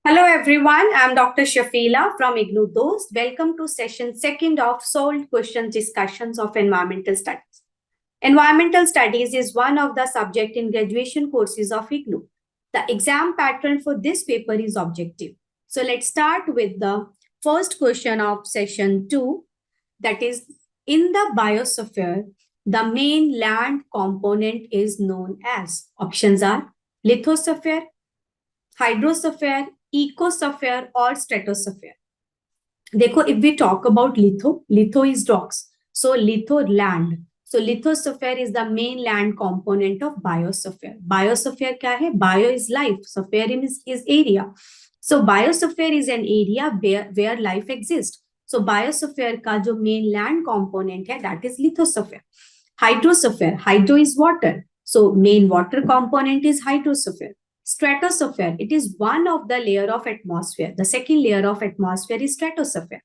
Hello everyone, I am Dr. Shafila from IGNOU Dost. Welcome to session second of solved question discussions of environmental studies. Environmental studies is one of the subject in graduation courses of IGNOU. The exam pattern for this paper is objective. So let's start with the first question of session 2, that is, in the biosphere, the main land component is known as. Options are lithosphere, hydrosphere, ecosphere or stratosphere. देखो, if we talk about litho is rocks, so litho land. So lithosphere is the main land component of biosphere. Biosphere क्या है? Bio is life, sphere is area. So biosphere is an area where life exists. So biosphere का जो main land component है, that is lithosphere. Hydrosphere, hydro is water, so main water component is hydrosphere. Stratosphere, it is one of the layer of atmosphere. The second layer of atmosphere is stratosphere.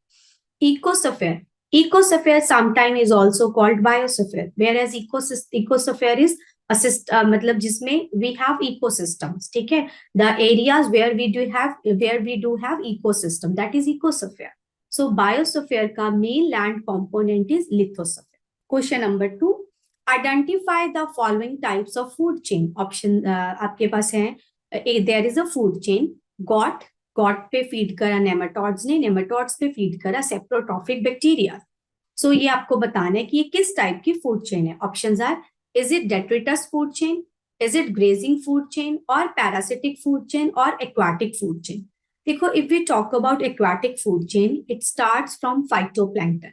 Ecosphere, ecosphere sometimes is also called biosphere, whereas ecosphere is मतलब जिसमें we have ecosystems. ठीक है, the areas where we do have ecosystem, that is ecosphere. So biosphere का main land component is lithosphere. Question number 2, identify the following types of food chain. Option आपके पास है, there is a food chain. got पे feed करा nematodes ने, nematodes पे feed करा saprotrophic bacteria. So ये आपको बताना है कि ये किस टाइप की फूड चेन है. Options are, is it detritus food chain, is it grazing food chain और पैरासिटिक फूड चेन और एक्वाटिक फूड चेन. देखो, if we talk about aquatic food chain, it starts from phytoplankton.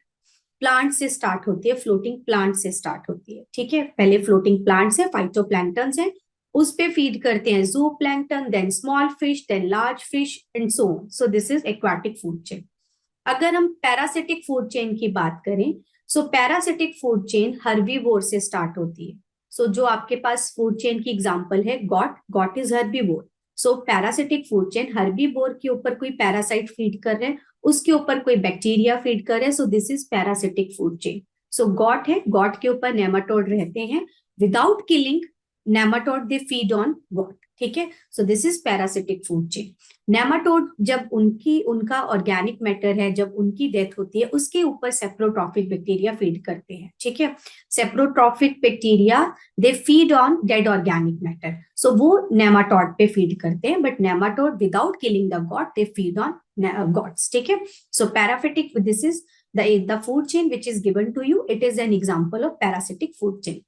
Plant से start होती है, floating plant से start होती है. ठीक है, पहले फ्लोटिंग प्लांट्स है, फाइटोप्लैंक्टन है, उस पे फीड करते हैं zooplankton, then small fish, then large fish and so on. So this is aquatic food chain. अगर हम पैरासिटिक फूड चेन की बात करें, so parasitic food chain herbivore से स्टार्ट होती है. सो जो आपके पास फूड चेन की एग्जांपल है, goat is herbivore. So parasitic food chain, herbivore के ऊपर कोई पैरासाइट फीड कर रहे हैं, उसके ऊपर कोई बैक्टीरिया फीड कर रहे हैं. सो this is parasitic food chain. So got है, गॉट के ऊपर नेमाटोड रहते हैं, without killing nematode they feed on got. ठीक है, so this is parasitic food chain. Nematode जब उनका ऑर्गेनिक मैटर है, जब उनकी डेथ होती है, उसके ऊपर सेप्रोट्रॉफिक बैक्टीरिया फीड करते हैं. ठीक है, saprotrophic bacteria they feed on dead organic matter. So वो नेमाटोड पे फीड करते हैं, but nematode without killing the goat they feed on goats. ठीक है, so parasitic, this is the food chain which is given to you. It is an example of parasitic food chain.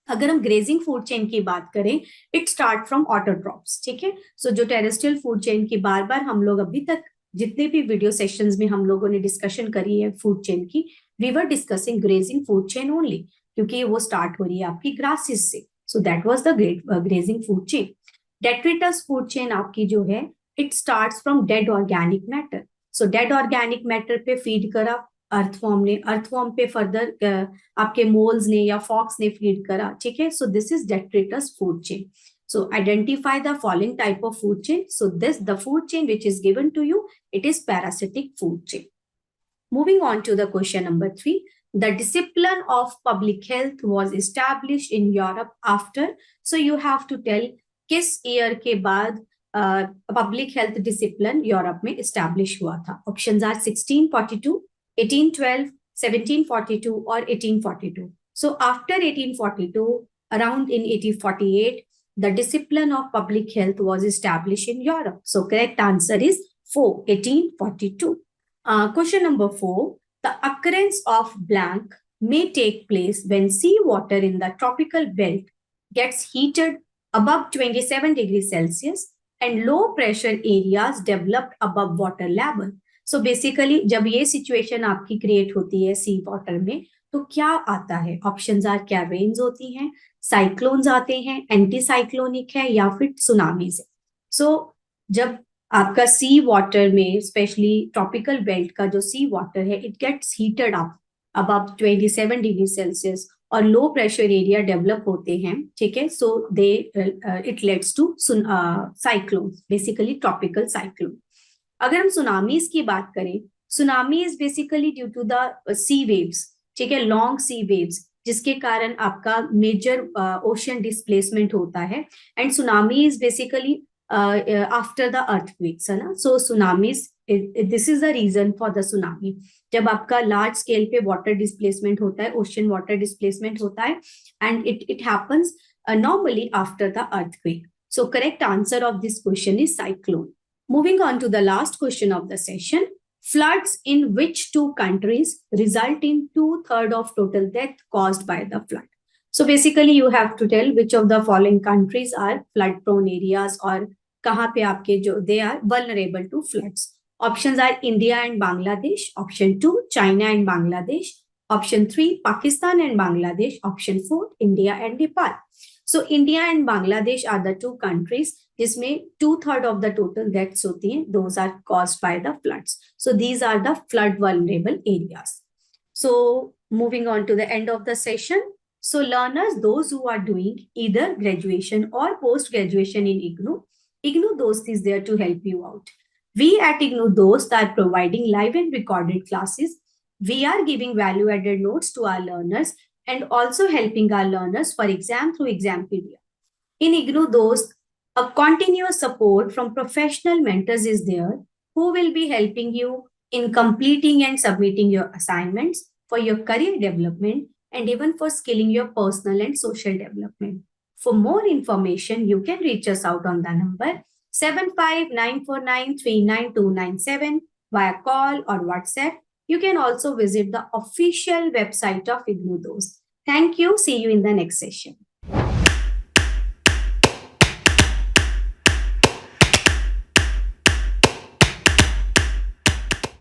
अगर हम grazing food chain की बात करें, it start from autotrophs. ठीक है, so जो टेरेस्ट्रियल फूड चेन की बार बार हम लोग अभी तक जितने भी वीडियो सेशंस में हम लोगों ने डिस्कशन करी है फूड चेन की, we were discussing grazing food chain only, क्योंकि वो स्टार्ट हो रही है आपकी ग्रासेस से. So that was the grazing food chain. Detritus food chain आपकी जो है, it starts from dead organic matter. So dead organic matter पे फीड करा अर्थवॉर्म ने, अर्थवॉर्म पे फर्दर आपके मोल्स ने या फॉक्स ने फीड करा. ठीक है, so this is detritus food chain. So identify the following type of food chain. So this the food chain which is given to you, it is parasitic food chain. Moving on to the question number 3, the discipline of public health was established in Europe after. So you have to tell किस year के बाद public health discipline Europe में establish हुआ था. Options are 1642, 1812, 1742 or 1842. So after 1842, around in 1848, the discipline of public health was established in Europe. So correct answer is 4, 1842. Question number 4, the occurrence of blank may take place when seawater in the tropical belt gets heated above 27 degrees Celsius and low pressure areas developed above water level. So basically जब ये situation आपकी create होती है सी water में, तो क्या आता है. ऑप्शंस आर, क्या रेन्स होती हैं, साइक्लोन्स आते हैं, एंटी साइक्लोनिक है या फिर सुनामीज है. सो जब आपका सी वाटर में, स्पेशली ट्रॉपिकल बेल्ट का जो सी वाटर है, it gets heated up above 27 degree Celsius और लो प्रेशर एरिया डेवलप होते हैं. ठीक है, so they it leads to cyclone, basically tropical cyclone. अगर हम सुनामीज की बात करें, tsunami is basically due to the sea waves. ठीक है, लॉन्ग सी वेव्स, जिसके कारण आपका मेजर ओशन डिस्प्लेसमेंट होता है. And tsunami is basically after the earthquakes, है ना? So tsunamis, this is the reason for the tsunami. जब आपका large scale पे water displacement होता है, ocean water displacement होता है, and it happens normally after the earthquake. So correct answer of this question is cyclone. Moving on to the last question of the session. Floods in which two countries result in 2/3 of total death caused by the flood? So basically you have to tell which of the following countries are flood prone areas or kahan pe aapke jo they are vulnerable to floods. Options are India and Bangladesh. Option 2, China and Bangladesh. Option 3, Pakistan and Bangladesh. Option 4, India and Nepal. So India and Bangladesh are the two countries जिसमें 2/3 of the total deaths होती हैं, those are caused by the floods. So these are the flood vulnerable areas. So moving on to the end of the session. So learners, those who are doing either graduation or post-graduation in IGNOU Dost is there to help you out. We at IGNOU Dost are providing live and recorded classes. We are giving value-added notes to our learners and also helping our learners for exam through Exampedia. In IGNOU Dost, a continuous support from professional mentors is there who will be helping you in completing and submitting your assignments for your career development and even for skilling your personal and social development. For more information, you can reach us out on the number 7594939297 via call or WhatsApp. You can also visit the official website of IGNOU Dost. Thank you. See you in the next session.